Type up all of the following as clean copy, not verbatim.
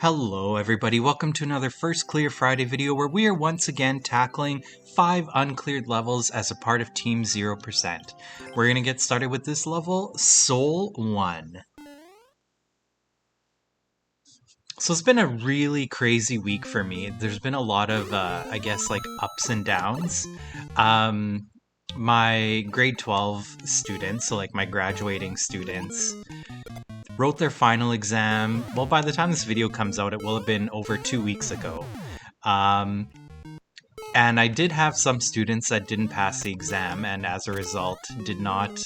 Hello everybody, welcome to another First Clear Friday video where we are once again tackling 5 uncleared levels as a part of Team 0%. We're going to get started with this level, Soul 1. So it's been a really crazy week for me. There's been a lot of, I guess, like ups and downs. My grade 12 students, so like my graduating students, wrote their final exam. Well, by the time this video comes out, it will have been over 2 weeks ago. And I did have some students that didn't pass the exam, and as a result did not...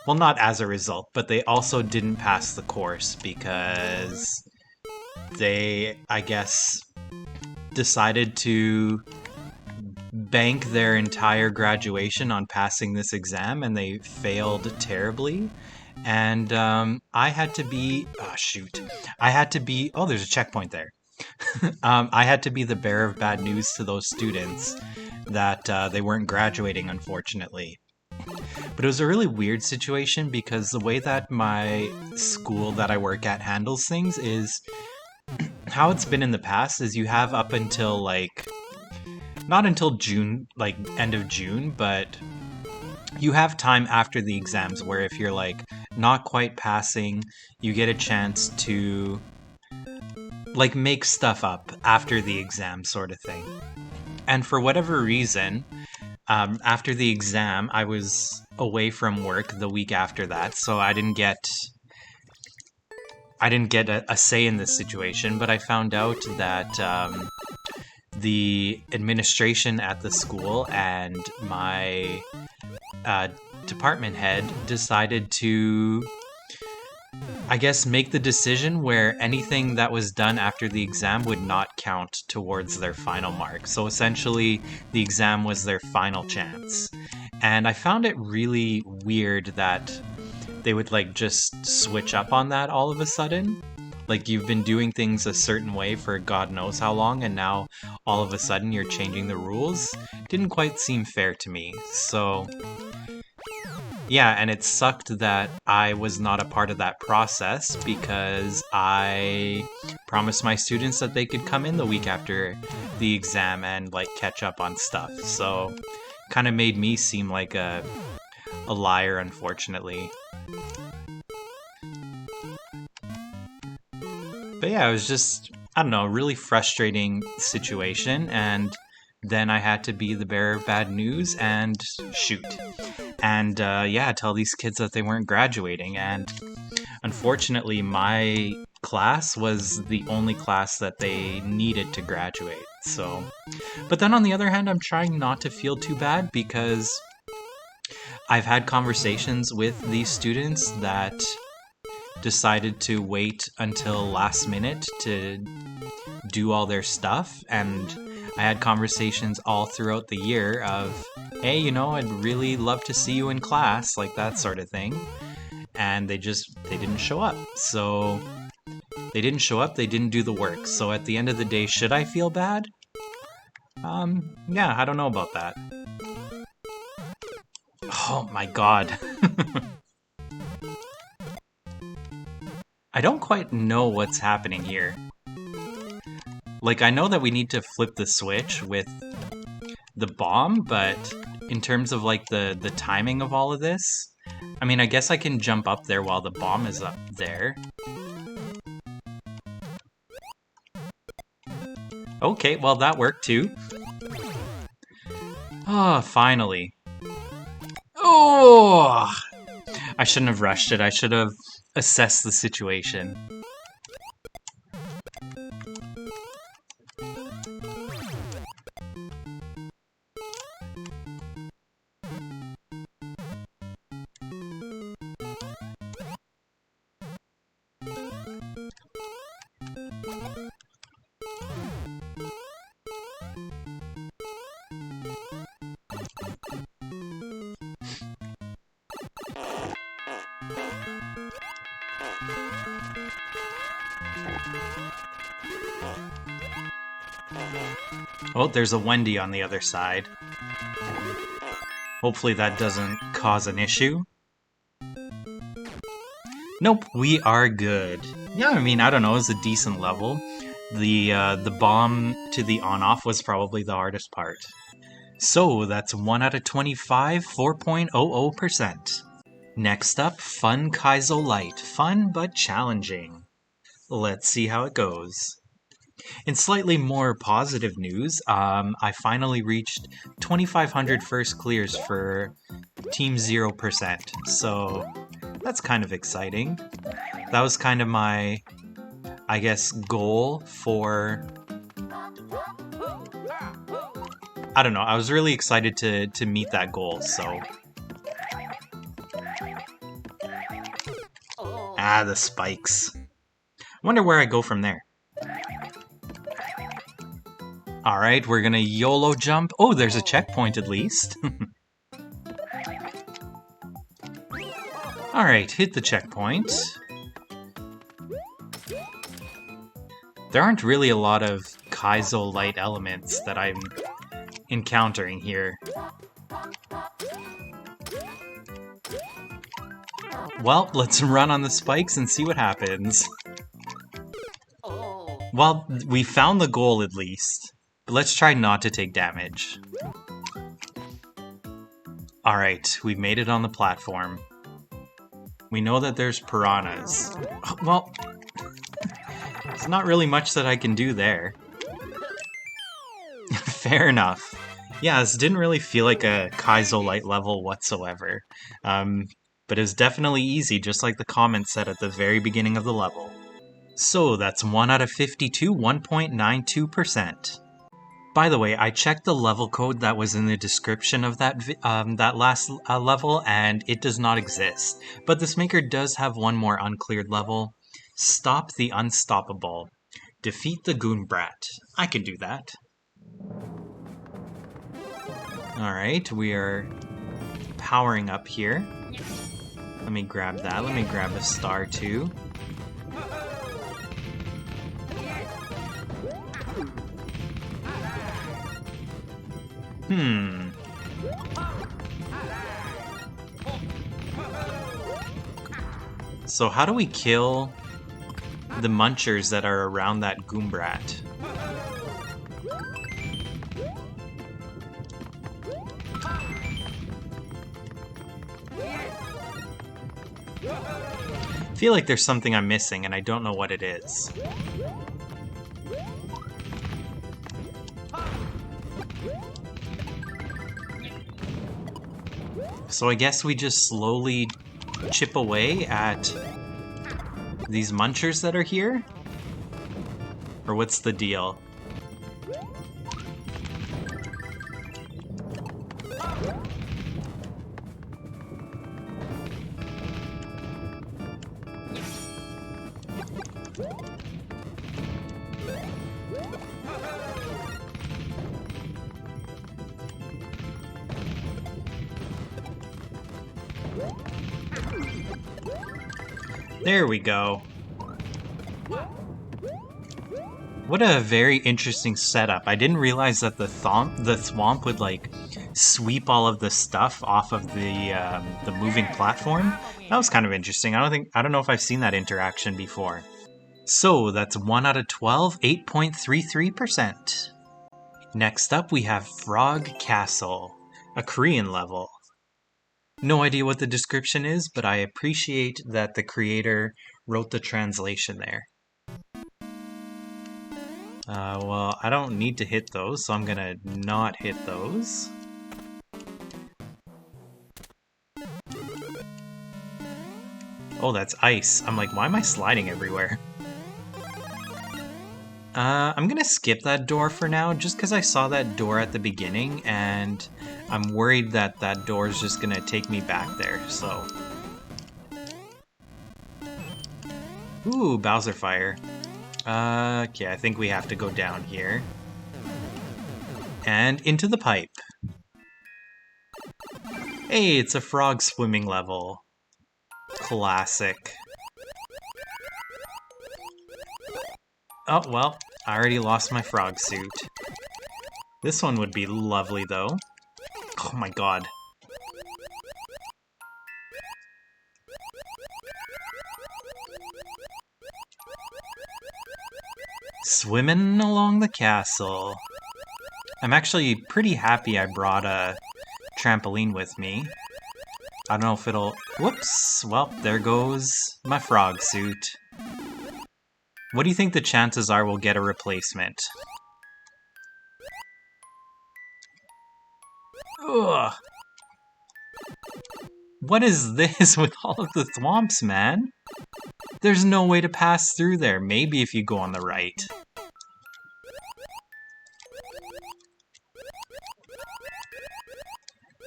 Well, not as a result, but they also didn't pass the course because they, I guess, decided to bank their entire graduation on passing this exam, and they failed terribly. And I had to be... Oh, shoot. I had to be... Oh, there's a checkpoint there. I had to be the bearer of bad news to those students that they weren't graduating, unfortunately. But it was a really weird situation because the way that my school that I work at handles things is... How it's been in the past is you have up until, like... Not until June, like, end of June, but... You have time after the exams where if you're, like, not quite passing, you get a chance to, like, make stuff up after the exam sort of thing. And for whatever reason, after the exam, I was away from work the week after that, so I didn't get a say in this situation, but I found out that the administration at the school and my department head decided to, I guess, make the decision where anything that was done after the exam would not count towards their final mark. So essentially, the exam was their final chance. And I found it really weird that they would, like, just switch up on that all of a sudden. Like, you've been doing things a certain way for God knows how long, and now all of a sudden you're changing the rules. Didn't quite seem fair to me. So, yeah, and it sucked that I was not a part of that process because I promised my students that they could come in the week after the exam and, like, catch up on stuff. So, kind of made me seem like a liar, unfortunately. But yeah, it was just, I don't know, a really frustrating situation, and then I had to be the bearer of bad news and shoot. And yeah, tell these kids that they weren't graduating, and unfortunately my class was the only class that they needed to graduate, so... But then on the other hand, I'm trying not to feel too bad because I've had conversations with these students that decided to wait until last minute to do all their stuff, and I had conversations all throughout the year of, hey, you know, I'd really love to see you in class, like that sort of thing, and they didn't show up. So they didn't show up, they didn't do the work. So at the end of the day, should I feel bad? Yeah, I don't know about that. Oh my god. I don't quite know what's happening here. Like, I know that we need to flip the switch with the bomb, but in terms of, like, the timing of all of this, I mean, I guess I can jump up there while the bomb is up there. Okay, well, that worked too. Oh, finally. Oh! I shouldn't have rushed it. I should have assessed the situation. Oh, there's a Wendy on the other side. Hopefully that doesn't cause an issue. Nope, we are good. Yeah, I mean, I don't know, it was a decent level. The bomb to the on-off was probably the hardest part. So, that's 1 out of 25, 4.00%. Next up, Fun Kaizo-Lite. Fun, but challenging. Let's see how it goes. In slightly more positive news, I finally reached 2,500 first clears for Team 0%, so that's kind of exciting. That was kind of my, I guess, goal for... I don't know, I was really excited to meet that goal, so... Ah, the spikes. Wonder where I go from there. Alright, we're gonna YOLO jump. Oh, there's a checkpoint at least. Alright, hit the checkpoint. There aren't really a lot of Kaizo-Lite elements that I'm encountering here. Well, let's run on the spikes and see what happens. Well, we found the goal at least. But let's try not to take damage. Alright, we've made it on the platform. We know that there's piranhas. Well, there's not really much that I can do there. Fair enough. Yeah, this didn't really feel like a Kaizo-Lite level whatsoever. But it was definitely easy, just like the comment said at the very beginning of the level. So that's 1 out of 52, 1.92%. By the way, I checked the level code that was in the description of that last level, and it does not exist. But this maker does have one more uncleared level. Stop the Unstoppable. Defeat the Goon Brat. I can do that. Alright, we are powering up here. Let me grab that. Let me grab a star too. So how do we kill the munchers that are around that Goombrat? I feel like there's something I'm missing and I don't know what it is. So I guess we just slowly chip away at these munchers that are here? Or what's the deal? There we go. What a very interesting setup. I didn't realize that the swamp would like sweep all of the stuff off of the moving platform. That was kind of interesting. I don't know if I've seen that interaction before. So that's 1 out of 12, 8.33%. Next up we have Frog Castle, a Korean level. No idea what the description is, but I appreciate that the creator wrote the translation there. Well, I don't need to hit those, so I'm gonna not hit those. Oh, that's ice. I'm like, why am I sliding everywhere? I'm gonna skip that door for now, just because I saw that door at the beginning, and I'm worried that that door is just gonna take me back there, so... Ooh, Bowser Fire. Okay, I think we have to go down here. And into the pipe. Hey, it's a frog swimming level. Classic. Oh, well, I already lost my frog suit. This one would be lovely, though. Oh my god. Swimming along the castle. I'm actually pretty happy I brought a trampoline with me. I don't know if it'll... Whoops! Well, there goes my frog suit. What do you think the chances are we'll get a replacement? Ugh! What is this with all of the thwomps, man? There's no way to pass through there. Maybe if you go on the right.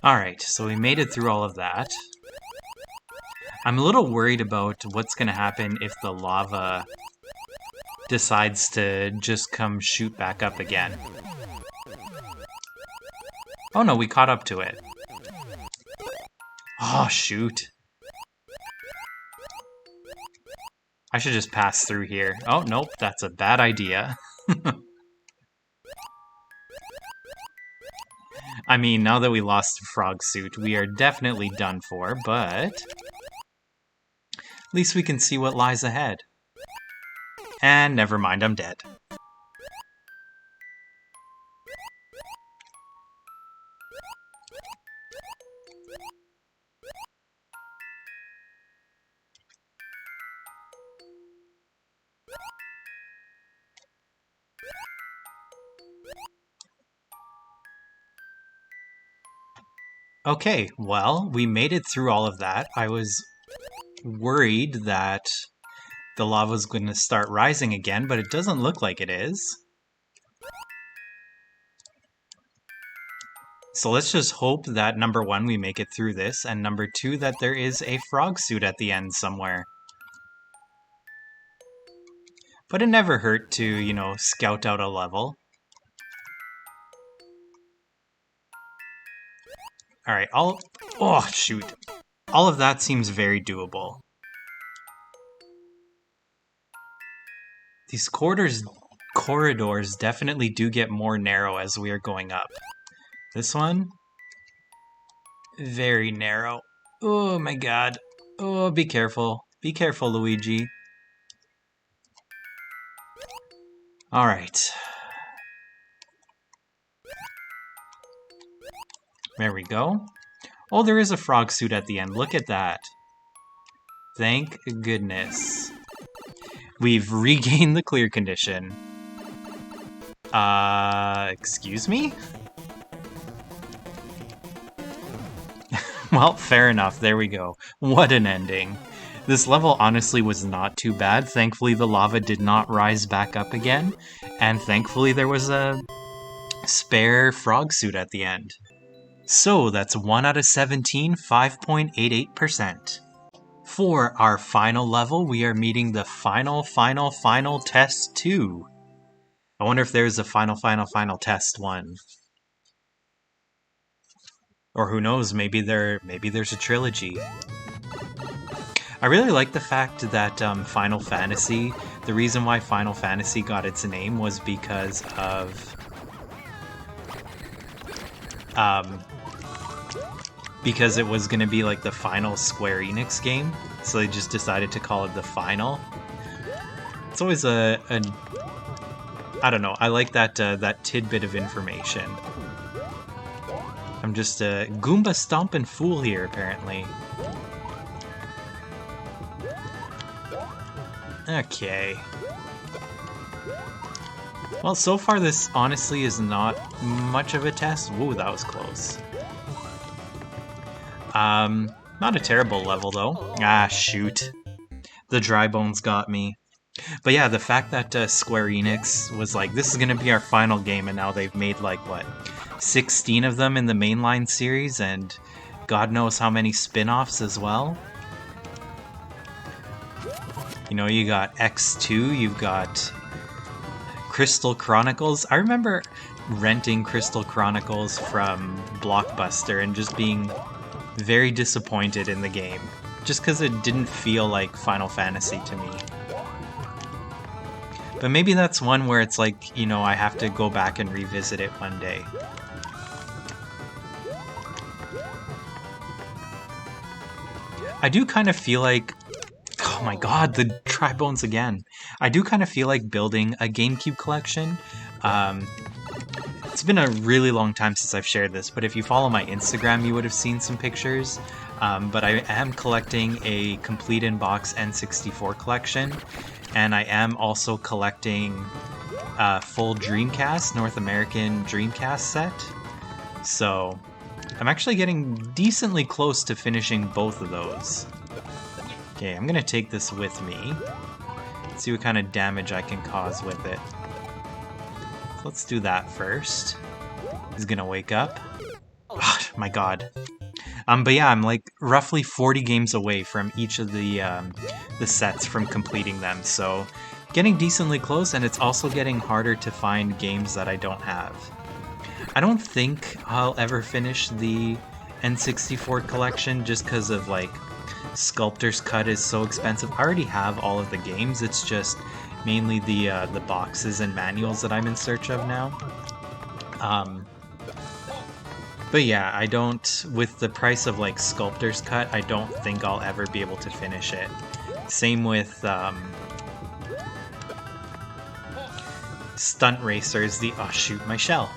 Alright, so we made it through all of that. I'm a little worried about what's gonna happen if the lava decides to just come shoot back up again. Oh no, we caught up to it. Oh, shoot. I should just pass through here. Oh, nope, that's a bad idea. I mean, now that we lost the frog suit, we are definitely done for, but... at least we can see what lies ahead. And never mind, I'm dead. Okay, well, we made it through all of that. I was worried that the lava's going to start rising again, but it doesn't look like it is. So let's just hope that number one, we make it through this, and number two, that there is a frog suit at the end somewhere. But it never hurt to, you know, scout out a level. Alright, oh, shoot. All of that seems very doable. These corridors definitely do get more narrow as we are going up. This one? Very narrow. Oh my god. Oh, be careful. Be careful, Luigi. Alright. There we go. Oh, there is a frog suit at the end. Look at that. Thank goodness. We've regained the clear condition. Excuse me? Well, fair enough. There we go. What an ending. This level honestly was not too bad. Thankfully, the lava did not rise back up again. And thankfully, there was a spare frog suit at the end. So that's 1 out of 17, 5.88%. For our final level, we are meeting the final test 2. I wonder if there's a final test 1. Or who knows, maybe there's a trilogy. I really like the fact that Final Fantasy, the reason why Final Fantasy got its name was because of because it was going to be like the final Square Enix game, so they just decided to call it the Final. It's always I don't know, I like that that tidbit of information. I'm just a Goomba stomping fool here, apparently. Okay. Well, so far this honestly is not much of a test. Whoa, that was close. Not a terrible level, though. Ah, shoot. The dry bones got me. But yeah, the fact that Square Enix was like, this is gonna be our final game, and now they've made, like, what, 16 of them in the mainline series, and God knows how many spin-offs as well. You know, you got X2, you've got Crystal Chronicles. I remember renting Crystal Chronicles from Blockbuster and just being very disappointed in the game, just because it didn't feel like Final Fantasy to me. But maybe that's one where it's like, you know, I have to go back and revisit it one day. I do kind of feel like... Oh my god, the Tri-Bones again. I do kind of feel like building a GameCube collection. It's been a really long time since I've shared this, but if you follow my Instagram, you would have seen some pictures. But I am collecting a complete in-box N64 collection, and I am also collecting a full Dreamcast, North American Dreamcast set. So I'm actually getting decently close to finishing both of those. Okay, I'm gonna take this with me. See what kind of damage I can cause with it. So let's do that first. He's gonna wake up. Oh, my god. But yeah, I'm like roughly 40 games away from each of the sets from completing them. So getting decently close, and it's also getting harder to find games that I don't have. I don't think I'll ever finish the N64 collection just because of like Sculptor's Cut is so expensive. I already have all of the games. It's just mainly the boxes and manuals that I'm in search of now. But yeah, I don't, with the price of like Sculptor's Cut, I don't think I'll ever be able to finish it. Same with Stunt Racers, oh shoot, my shell.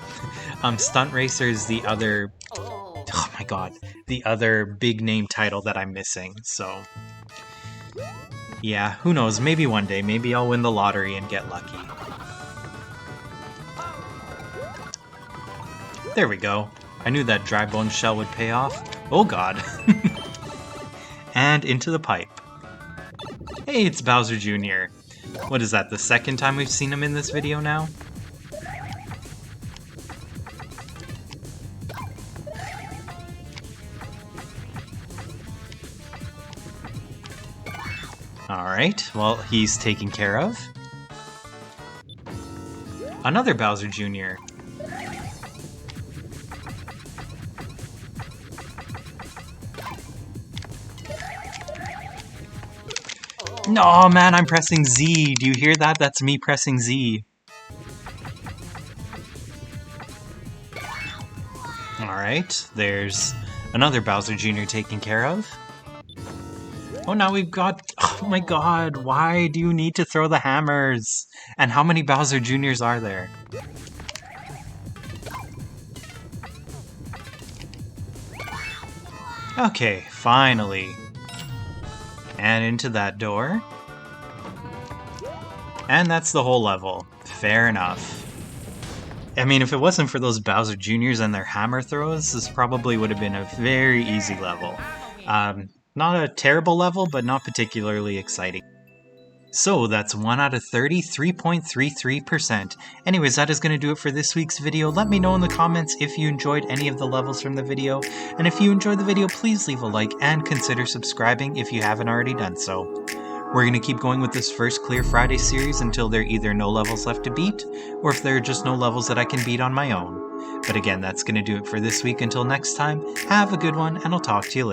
Stunt Racers, the other, oh my god, the other big name title that I'm missing, so yeah, who knows, maybe one day, maybe I'll win the lottery and get lucky. There we go. I knew that dry bone shell would pay off. Oh god. And into the pipe. Hey, it's Bowser Jr. What is that, the second time we've seen him in this video now? Alright, well, he's taken care of. Another Bowser Jr. No, man, I'm pressing Z. Do you hear that? That's me pressing Z. Alright, there's another Bowser Jr. taken care of. Oh, now we've got... Oh my god, why do you need to throw the hammers? And how many Bowser Jr.'s are there? Okay, finally. And into that door. And that's the whole level. Fair enough. I mean, if it wasn't for those Bowser Jr.'s and their hammer throws, this probably would have been a very easy level. Not a terrible level, but not particularly exciting. So that's 1 out of 30, 3.33%. Anyways, that is going to do it for this week's video. Let me know in the comments if you enjoyed any of the levels from the video. And if you enjoyed the video, please leave a like and consider subscribing if you haven't already done so. We're going to keep going with this first Clear Friday series until there are either no levels left to beat, or if there are just no levels that I can beat on my own. But again, that's going to do it for this week. Until next time, have a good one, and I'll talk to you later.